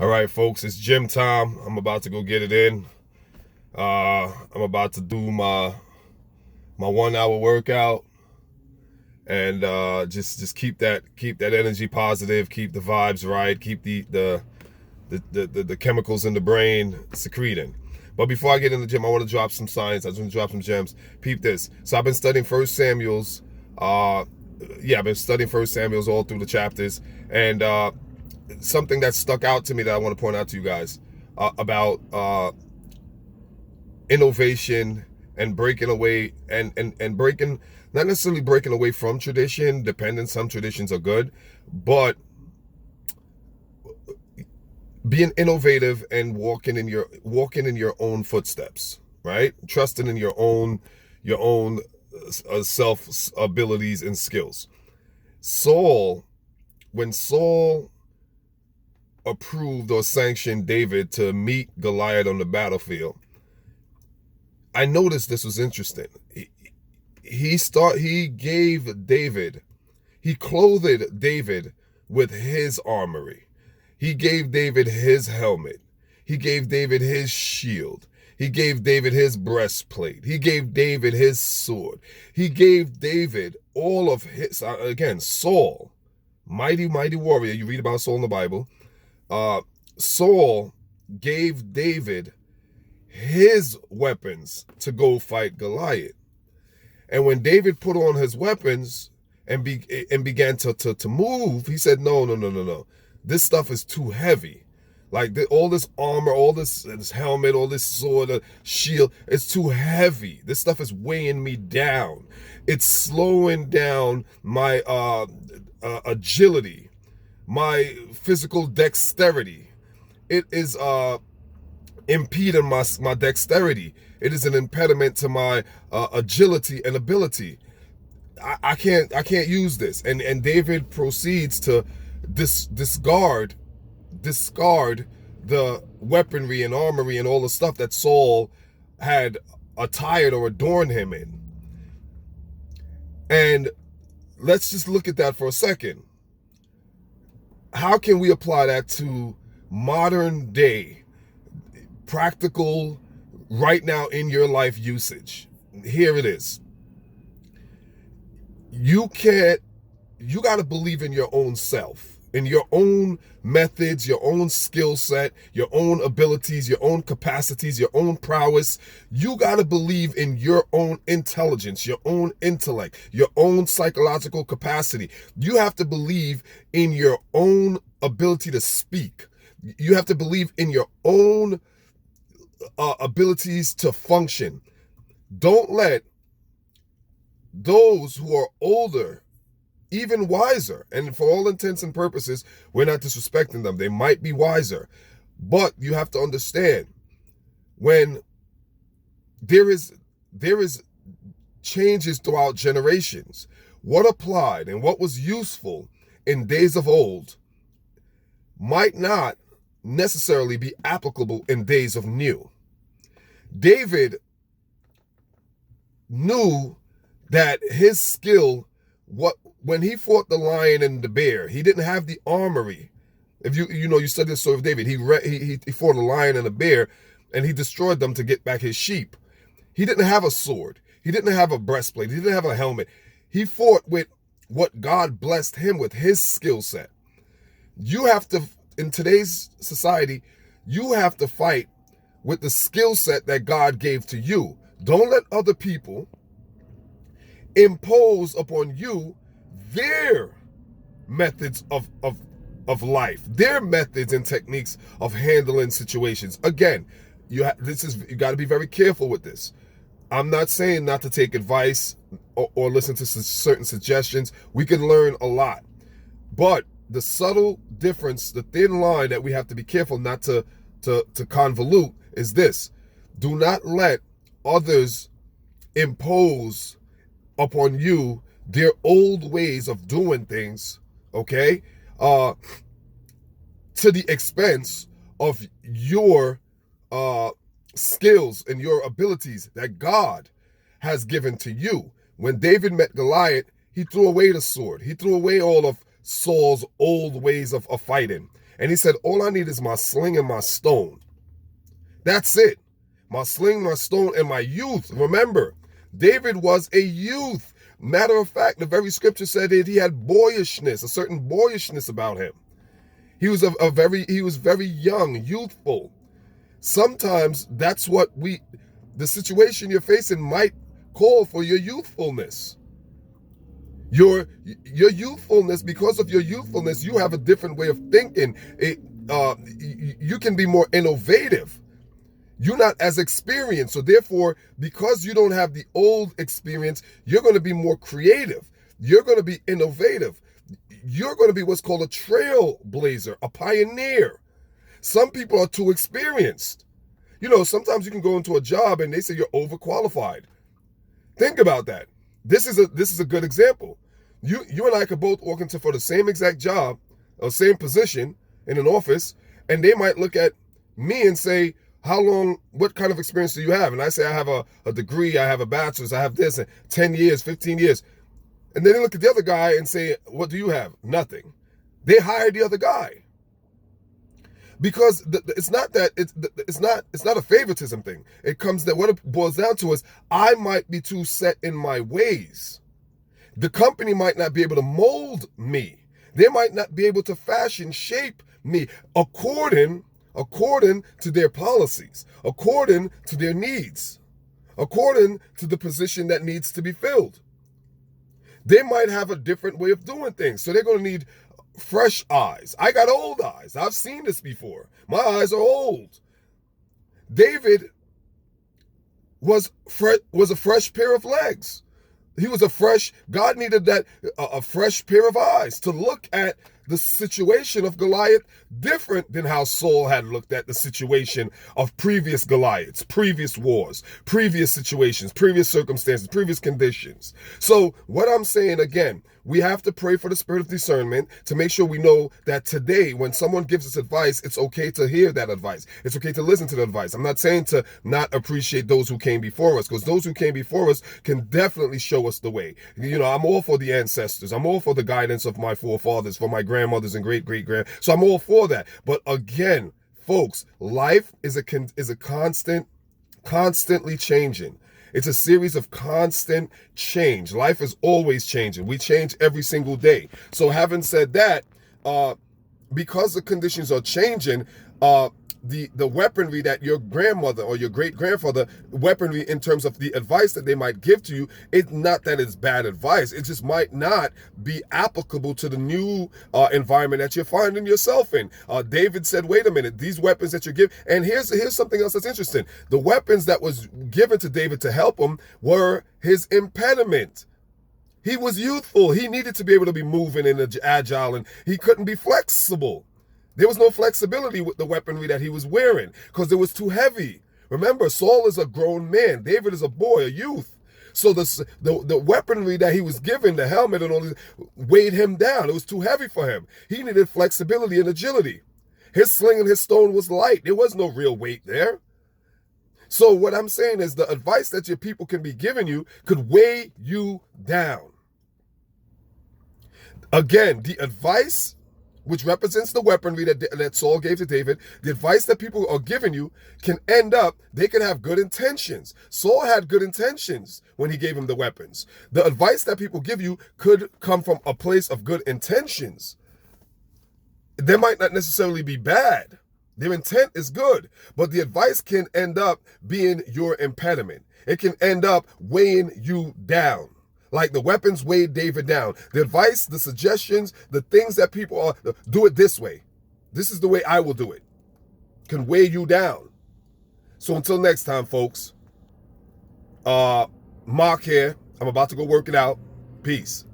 All right, folks, it's gym time. I'm about to go get it in. I'm about to do my 1 hour workout and just keep that energy positive, keep the vibes right, keep the chemicals in the brain secreting. But before I get in the gym, I want to drop some science. I just want to drop some gems. Peep this. So I've been studying First Samuel's. I've been studying First Samuel's all through the chapters, and something that stuck out to me that I want to point out to you guys about innovation and breaking away and breaking, not necessarily breaking away from tradition, depending, some traditions are good, but being innovative and walking in your own footsteps, right? Trusting in your own self abilities and skills. Saul, when Saul approved or sanctioned David to meet Goliath on the battlefield, I noticed this was interesting. He clothed David with his armory. He gave David his helmet. He gave David his shield. He gave David his breastplate. He gave David his sword. He gave David all of his, again, Saul, mighty, mighty warrior. You read about Saul in the Bible. Uh, Saul gave David his weapons to go fight Goliath. And when David put on his weapons and began to move, he said, no, no, no, no, no. This stuff is too heavy. Like all this armor, all this helmet, all this sword, shield, it's too heavy. This stuff is weighing me down. It's slowing down my agility, my physical dexterity. It is impeding my dexterity. It is an impediment to my agility and ability. I can't use this. And David proceeds to discard the weaponry and armory and all the stuff that Saul had attired or adorned him in. And let's just look at that for a second. How can we apply that to modern day practical, right now in your life usage? Here it is. You got to believe in your own self, in your own methods, your own skill set, your own abilities, your own capacities, your own prowess. You got to believe in your own intelligence, your own intellect, your own psychological capacity. You have to believe in your own ability to speak. You have to believe in your own abilities to function. Don't let those who are older, even wiser, and for all intents and purposes, we're not disrespecting them. They might be wiser, but you have to understand, when there is changes throughout generations, what applied and what was useful in days of old might not necessarily be applicable in days of new. David knew that his skill, when he fought the lion and the bear, he didn't have the armory. If you study the story of David, he fought a lion and a bear, and he destroyed them to get back his sheep. He didn't have a sword. He didn't have a breastplate. He didn't have a helmet. He fought with what God blessed him with, his skill set. You have to, in today's society, you have to fight with the skill set that God gave to you. Don't let other people impose upon you their methods of life, their methods and techniques of handling situations. Again, you got to be very careful with this. I'm not saying not to take advice or listen to certain suggestions. We can learn a lot, but the subtle difference, the thin line that we have to be careful not to convolute is this: do not let others impose upon you their old ways of doing things, okay, to the expense of your skills and your abilities that God has given to you. When David met Goliath, he threw away the sword. He threw away all of Saul's old ways of fighting. And he said, all I need is my sling and my stone. That's it. My sling, my stone, and my youth. Remember, David was a youth. Matter of fact, the very scripture said that he had boyishness, a certain boyishness about him. He was very young, youthful. Sometimes that's what the situation you're facing might call for your youthfulness. Your youthfulness, because of your youthfulness, you have a different way of thinking. You can be more innovative. You're not as experienced. So therefore, because you don't have the old experience, you're going to be more creative. You're going to be innovative. You're going to be what's called a trailblazer, a pioneer. Some people are too experienced. Sometimes you can go into a job and they say you're overqualified. Think about that. This is a good example. You and I could both walk into for the same exact job or same position in an office, and they might look at me and say, what kind of experience do you have? And I say, I have a degree, I have a bachelor's, I have this, and 10 years, 15 years. And then they look at the other guy and say, what do you have? Nothing. They hire the other guy. Because it's not a favoritism thing. It comes that what it boils down to is I might be too set in my ways. The company might not be able to mold me. They might not be able to fashion, shape me according to their policies, according to their needs, according to the position that needs to be filled. They might have a different way of doing things. So they're going to need fresh eyes. I got old eyes. I've seen this before. My eyes are old. David was a fresh pair of legs. God needed a fresh pair of eyes to look at the situation of Goliath different than how Saul had looked at the situation of previous Goliaths, previous wars, previous situations, previous circumstances, previous conditions. So what I'm saying again, we have to pray for the spirit of discernment to make sure we know that today when someone gives us advice, it's okay to hear that advice. It's okay to listen to the advice. I'm not saying to not appreciate those who came before us, because those who came before us can definitely show us the way. I'm all for the ancestors. I'm all for the guidance of my forefathers, for my grandmothers and great-great-grand. So I'm all for that. But again, folks, life is constantly changing. It's a series of constant change. Life is always changing. We change every single day. So having said that, because the conditions are changing, the weaponry that your grandmother or your great-grandfather, weaponry in terms of the advice that they might give to you, it's not that it's bad advice. It just might not be applicable to the new environment that you're finding yourself in. David said, wait a minute, these weapons that you give, and here's something else that's interesting. The weapons that was given to David to help him were his impediment. He was youthful. He needed to be able to be moving and agile, and he couldn't be flexible. There was no flexibility with the weaponry that he was wearing because it was too heavy. Remember, Saul is a grown man. David is a boy, a youth. So the weaponry that he was given, the helmet and all this, weighed him down. It was too heavy for him. He needed flexibility and agility. His sling and his stone was light. There was no real weight there. So what I'm saying is the advice that your people can be giving you could weigh you down. Again, the advice, which represents the weaponry that Saul gave to David, the advice that people are giving you can end up, they can have good intentions. Saul had good intentions when he gave him the weapons. The advice that people give you could come from a place of good intentions. They might not necessarily be bad. Their intent is good, but the advice can end up being your impediment. It can end up weighing you down. Like the weapons weighed David down. The advice, the suggestions, the things that people are, do it this way. This is the way I will do it. Can weigh you down. So until next time, folks. Mark here. I'm about to go work it out. Peace.